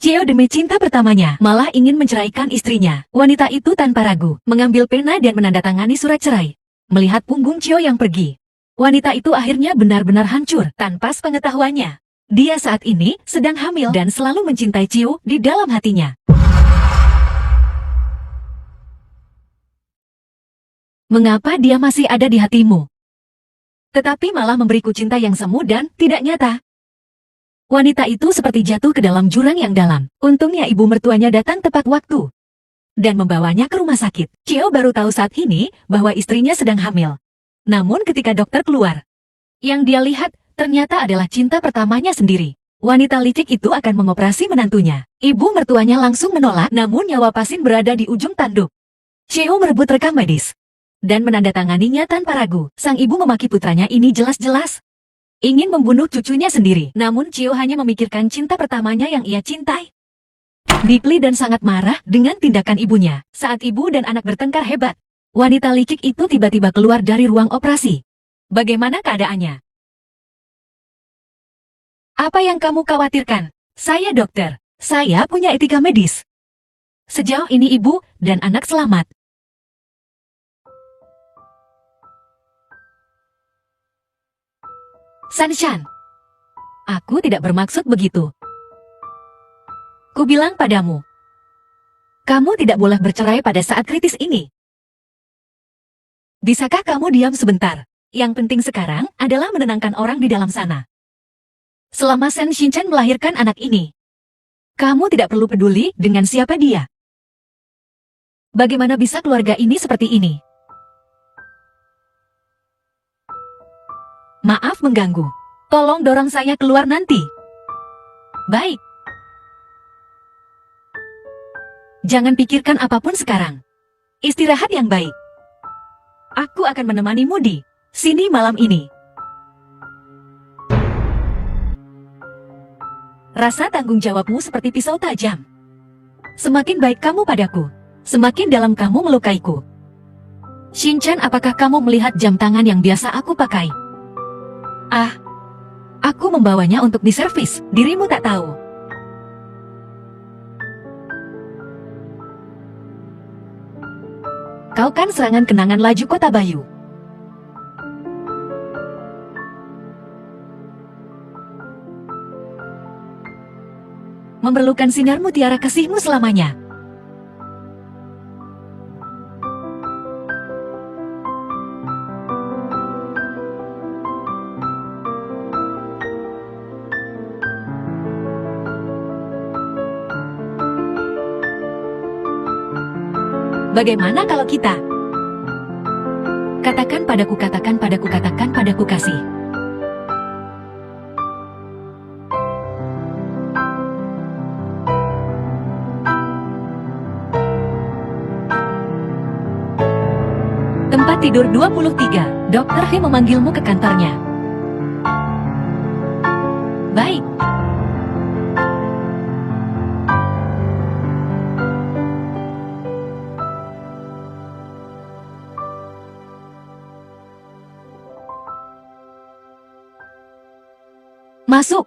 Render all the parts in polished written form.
Chio demi cinta pertamanya malah ingin menceraikan istrinya. Wanita itu tanpa ragu mengambil pena dan menandatangani surat cerai. Melihat punggung Chio yang pergi, wanita itu akhirnya benar-benar hancur tanpa sepengetahuannya. Dia saat ini sedang hamil dan selalu mencintai Chio di dalam hatinya. Mengapa dia masih ada di hatimu? Tetapi malah memberiku cinta yang semu dan tidak nyata. Wanita itu seperti jatuh ke dalam jurang yang dalam. Untungnya ibu mertuanya datang tepat waktu dan membawanya ke rumah sakit. Chio baru tahu saat ini bahwa istrinya sedang hamil. Namun ketika dokter keluar, yang dia lihat ternyata adalah cinta pertamanya sendiri. Wanita licik itu akan mengoperasi menantunya. Ibu mertuanya langsung menolak, namun nyawa pasien berada di ujung tanduk. Chio merebut rekam medis dan menandatanganinya tanpa ragu. Sang ibu memaki putranya ini jelas-jelas ingin membunuh cucunya sendiri. Namun Chio hanya memikirkan cinta pertamanya yang ia cintai. Deeply dan sangat marah dengan tindakan ibunya. Saat ibu dan anak bertengkar hebat, wanita licik itu tiba-tiba keluar dari ruang operasi. Bagaimana keadaannya? Apa yang kamu khawatirkan? Saya dokter. Saya punya etika medis. Sejauh ini ibu dan anak selamat. Sanshan, aku tidak bermaksud begitu. Ku bilang padamu, kamu tidak boleh bercerai pada saat kritis ini. Bisakah kamu diam sebentar? Yang penting sekarang adalah menenangkan orang di dalam sana. Selama Sen Shinchan melahirkan anak ini, kamu tidak perlu peduli dengan siapa dia. Bagaimana bisa keluarga ini seperti ini? Maaf mengganggu. Tolong dorong saya keluar nanti. Baik. Jangan pikirkan apapun sekarang. Istirahat yang baik. Aku akan menemanimu di sini malam ini. Rasa tanggung jawabmu seperti pisau tajam. Semakin baik kamu padaku, semakin dalam kamu melukaiku. Shinchan, apakah kamu melihat jam tangan yang biasa aku pakai? Ah, aku membawanya untuk diservis, dirimu tak tahu. Kau kan serangan kenangan laju Kota Bayu. Memerlukan sinar mutiara kasihmu selamanya. Bagaimana kalau kita? Katakan padaku, katakan padaku, katakan padaku kasih. Tempat tidur 23. Dr. He memanggilmu ke kantornya. Baik. Masuk.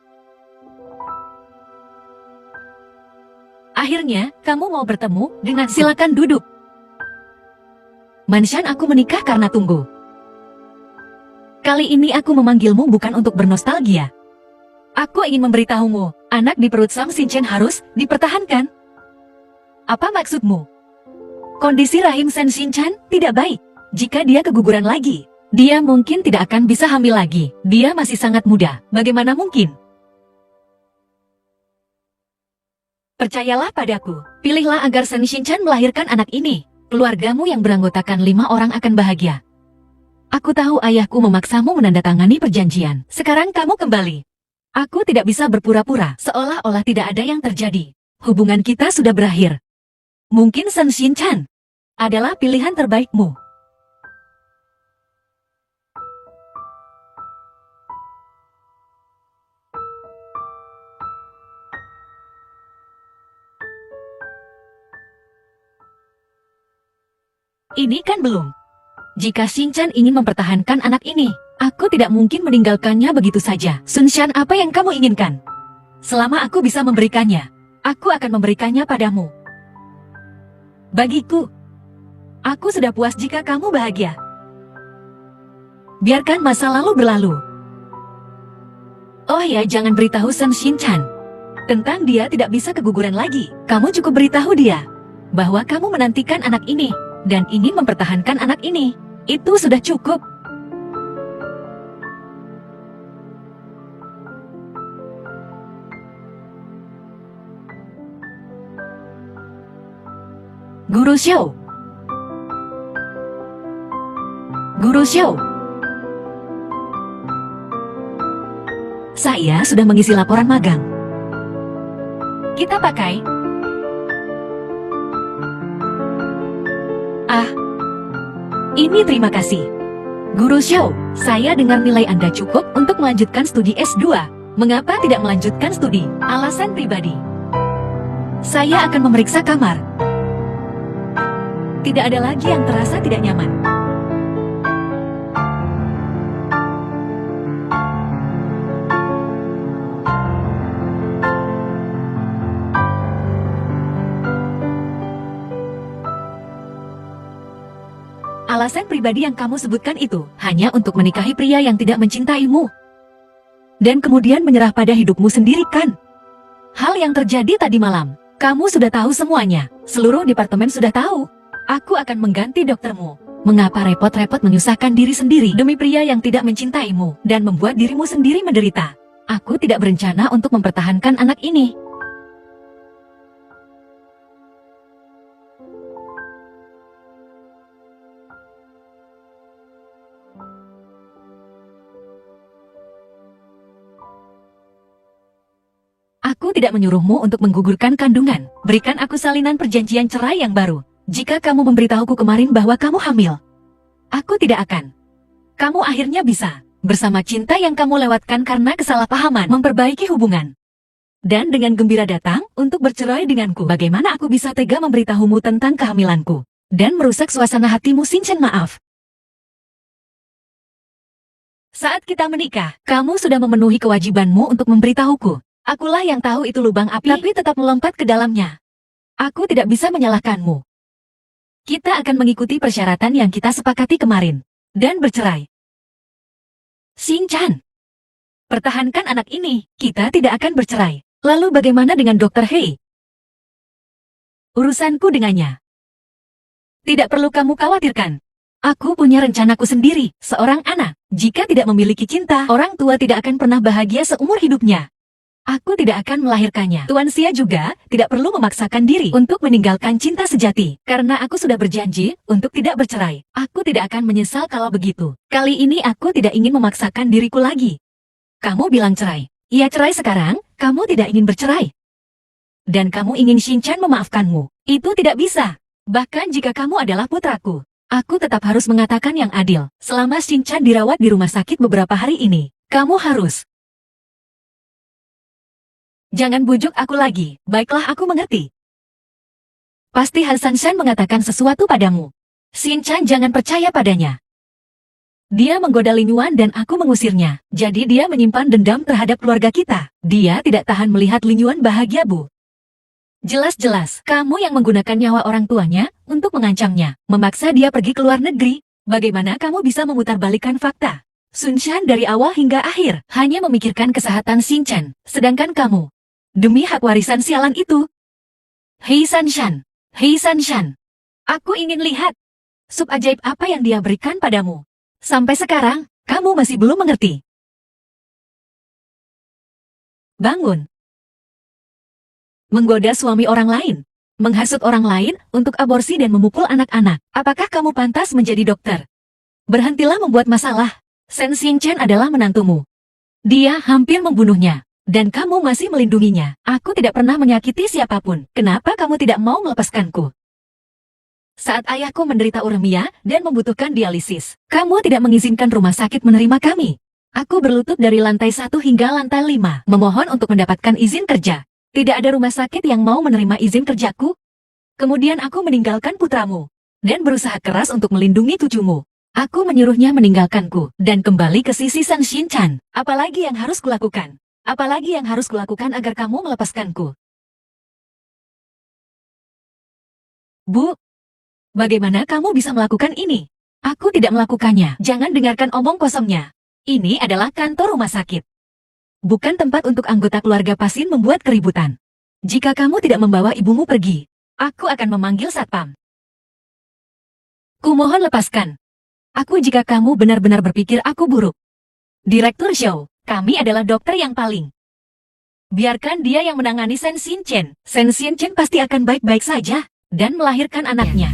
Akhirnya, kamu mau bertemu dengan silakan duduk. Manshan, aku menikah karena tunggu. Kali ini aku memanggilmu bukan untuk bernostalgia. Aku ingin memberitahumu, anak di perut Sam Shinchan harus dipertahankan. Apa maksudmu? Kondisi rahim Sen Shinchan tidak baik. Jika dia keguguran lagi, dia mungkin tidak akan bisa hamil lagi. Dia masih sangat muda. Bagaimana mungkin? Percayalah padaku. Pilihlah agar Sen Shinchan melahirkan anak ini. Keluargamu yang beranggotakan 5 orang akan bahagia. Aku tahu ayahku memaksamu menandatangani perjanjian. Sekarang kamu kembali. Aku tidak bisa berpura-pura seolah-olah tidak ada yang terjadi. Hubungan kita sudah berakhir. Mungkin Sen Shinchan adalah pilihan terbaikmu. Ini kan belum. Jika Shinchan ingin mempertahankan anak ini, aku tidak mungkin meninggalkannya begitu saja. Sunshan, apa yang kamu inginkan? Selama aku bisa memberikannya, Aku akan memberikannya padamu. Bagiku, aku sudah puas jika kamu bahagia. Biarkan masa lalu berlalu. Oh ya, jangan beritahu Sun Shinchan tentang dia tidak bisa keguguran lagi. Kamu cukup beritahu dia bahwa kamu menantikan anak ini dan ingin mempertahankan anak ini. Itu sudah cukup. Guru Xiao. Guru Xiao. Saya sudah mengisi laporan magang. Kita pakai. Ini terima kasih. Guru Xiao, saya dengar nilai Anda cukup untuk melanjutkan studi S2. Mengapa tidak melanjutkan studi? Alasan pribadi. Saya akan memeriksa kamar. Tidak ada lagi yang terasa tidak nyaman. Alasan pribadi yang kamu sebutkan itu hanya untuk menikahi pria yang tidak mencintaimu. Dan kemudian menyerah pada hidupmu sendiri, kan? Hal yang terjadi tadi malam, kamu sudah tahu semuanya. Seluruh departemen sudah tahu. Aku akan mengganti doktermu. Mengapa repot-repot menyusahkan diri sendiri demi pria yang tidak mencintaimu dan membuat dirimu sendiri menderita? Aku tidak berencana untuk mempertahankan anak ini. Aku tidak menyuruhmu untuk menggugurkan kandungan. Berikan aku salinan perjanjian cerai yang baru. Jika kamu memberitahuku kemarin bahwa kamu hamil, aku tidak akan. Kamu akhirnya bisa, bersama cinta yang kamu lewatkan karena kesalahpahaman, memperbaiki hubungan. Dan dengan gembira datang untuk bercerai denganku. Bagaimana aku bisa tega memberitahumu tentang kehamilanku dan merusak suasana hatimu, Shinchan? Maaf. Saat kita menikah, kamu sudah memenuhi kewajibanmu untuk memberitahuku. Akulah yang tahu itu lubang api, tapi tetap melompat ke dalamnya. Aku tidak bisa menyalahkanmu. Kita akan mengikuti persyaratan yang kita sepakati kemarin, dan bercerai. Shinchan, pertahankan anak ini, kita tidak akan bercerai. Lalu bagaimana dengan Dr. Hei? Urusanku dengannya. Tidak perlu kamu khawatirkan. Aku punya rencanaku sendiri, seorang anak. Jika tidak memiliki cinta, orang tua tidak akan pernah bahagia seumur hidupnya. Aku tidak akan melahirkannya. Tuan Xia juga tidak perlu memaksakan diri untuk meninggalkan cinta sejati. Karena aku sudah berjanji untuk tidak bercerai. Aku tidak akan menyesal kalau begitu. Kali ini aku tidak ingin memaksakan diriku lagi. Kamu bilang cerai. Iya, cerai sekarang, kamu tidak ingin bercerai. Dan kamu ingin Shinchan memaafkanmu. Itu tidak bisa. Bahkan jika kamu adalah putraku, aku tetap harus mengatakan yang adil. Selama Shinchan dirawat di rumah sakit beberapa hari ini, kamu harus. Jangan bujuk aku lagi. Baiklah, aku mengerti. Pasti Hasan Shan mengatakan sesuatu padamu. Shinchan, jangan percaya padanya. Dia menggoda Lin Yuan dan aku mengusirnya. Jadi dia menyimpan dendam terhadap keluarga kita. Dia tidak tahan melihat Lin Yuan bahagia, Bu. Jelas-jelas, kamu yang menggunakan nyawa orang tuanya untuk mengancamnya, memaksa dia pergi ke luar negeri. Bagaimana kamu bisa memutarbalikkan fakta? Sun Shan dari awal hingga akhir hanya memikirkan kesehatan Shinchan, sedangkan kamu demi hak warisan sialan itu. Hei San Shan, Hei San Shan, aku ingin lihat sup ajaib apa yang dia berikan padamu. Sampai sekarang, kamu masih belum mengerti. Bangun. Menggoda suami orang lain, menghasut orang lain untuk aborsi dan memukul anak-anak. Apakah kamu pantas menjadi dokter? Berhentilah membuat masalah. Sen Shinchan adalah menantumu. Dia hampir membunuhnya. Dan kamu masih melindunginya. Aku tidak pernah menyakiti siapapun. Kenapa kamu tidak mau melepaskanku? Saat ayahku menderita uremia dan membutuhkan dialisis, kamu tidak mengizinkan rumah sakit menerima kami. Aku berlutut dari lantai 1 hingga lantai 5, memohon untuk mendapatkan izin kerja. Tidak ada rumah sakit yang mau menerima izin kerjaku. Kemudian aku meninggalkan putramu dan berusaha keras untuk melindungi cucumu. Aku menyuruhnya meninggalkanku dan kembali ke sisi San Shinchan. Apalagi yang harus kulakukan? Apalagi yang harus kulakukan agar kamu melepaskanku? Bu, bagaimana kamu bisa melakukan ini? Aku tidak melakukannya. Jangan dengarkan omong kosongnya. Ini adalah kantor rumah sakit. Bukan tempat untuk anggota keluarga pasien membuat keributan. Jika kamu tidak membawa ibumu pergi, aku akan memanggil satpam. Kumohon lepaskan aku jika kamu benar-benar berpikir aku buruk. Direktur Zhou, kami adalah dokter yang paling. Biarkan dia yang menangani Shen Xinchen. Shen Xinchen pasti akan baik-baik saja dan melahirkan anaknya.